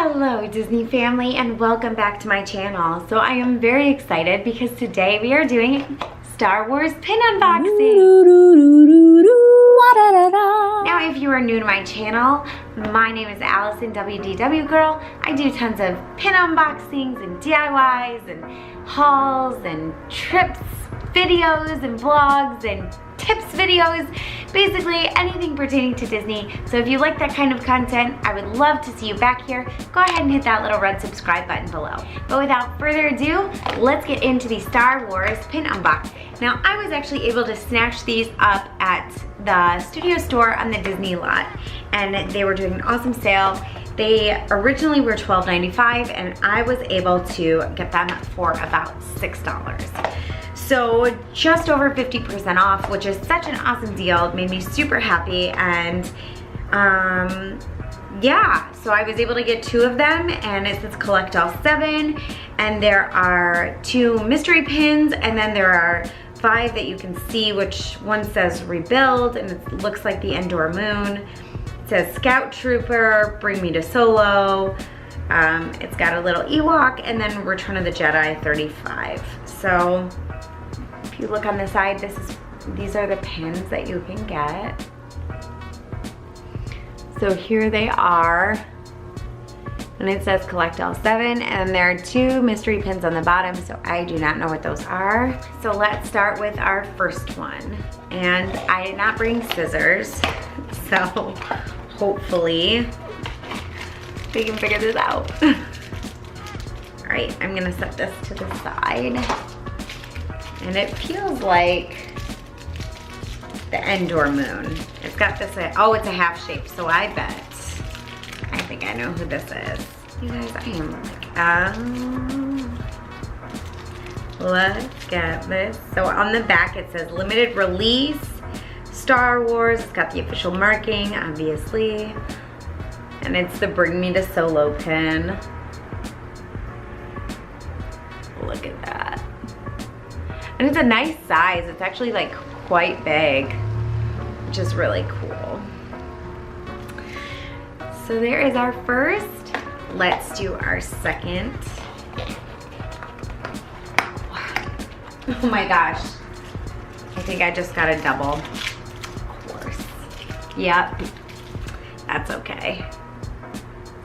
Hello Disney family and welcome back to my channel. So I am very excited because today we are doing Star Wars pin unboxing. Now if you are new to my channel, my name is Allison, Wdwgirl. I do tons of pin unboxings and DIYs and hauls and trips, videos and vlogs and tips videos, basically anything pertaining to Disney. So if you like that kind of content, I would love to see you back here. Go ahead and hit that little red subscribe button below. But without further ado, let's get into the Star Wars pin unbox. Now I was actually able to snatch these up at the studio store on the Disney lot, and they were doing an awesome sale. They originally were $12.95 and I was able to get them for about $6. So just over 50% off, which is such an awesome deal. It made me super happy, and yeah, so I was able to get 2 of them, and it says collect all 7, and there are 2 mystery pins, and then there are 5 that you can see, which one says rebuild, and it looks like the Endor moon. It says Scout Trooper, bring me to Solo. It's got a little Ewok, and then Return of the Jedi 35. So if you look on the side, these are the pins that you can get. So here they are, and it says collect all 7, and there are 2 mystery pins on the bottom, so I do not know what those are. So let's start with our first one, and I did not bring scissors, so hopefully we can figure this out. All right, I'm gonna set this to the side. And it feels like the Endor moon. It's got this, oh, it's a half shape, so I think I know who this is. You guys, I am like, let's get this. So on the back it says limited release, Star Wars. It's got the official marking, obviously. And it's the bring me to Solo pin. Look at that. And it's a nice size. It's actually like quite big, which is really cool. So there is our first. Let's do our second. Oh my gosh. I think I just got a double. Of course. Yep. That's okay.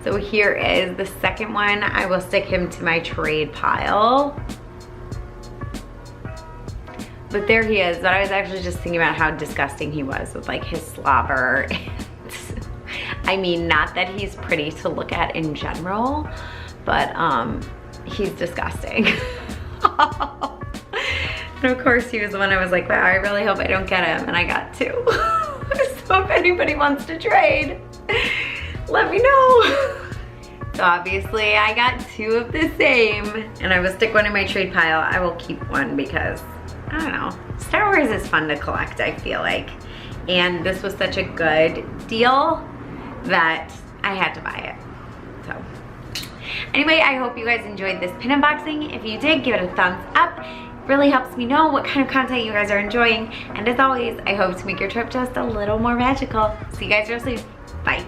So here is the second one. I will stick him to my trade pile. But there he is. But I was actually just thinking about how disgusting he was with like his slobber. I mean, not that he's pretty to look at in general, but he's disgusting. And of course he was the one I was like, wow, I really hope I don't get him, and I got 2. So if anybody wants to trade, let me know. So obviously I got 2 of the same, and I will stick one in my trade pile. I will keep one because, I don't know, Star Wars is fun to collect, I feel like. And this was such a good deal that I had to buy it. So anyway, I hope you guys enjoyed this pin unboxing. If you did, give it a thumbs up. It really helps me know what kind of content you guys are enjoying. And as always, I hope to make your trip just a little more magical. See you guys real soon. Bye.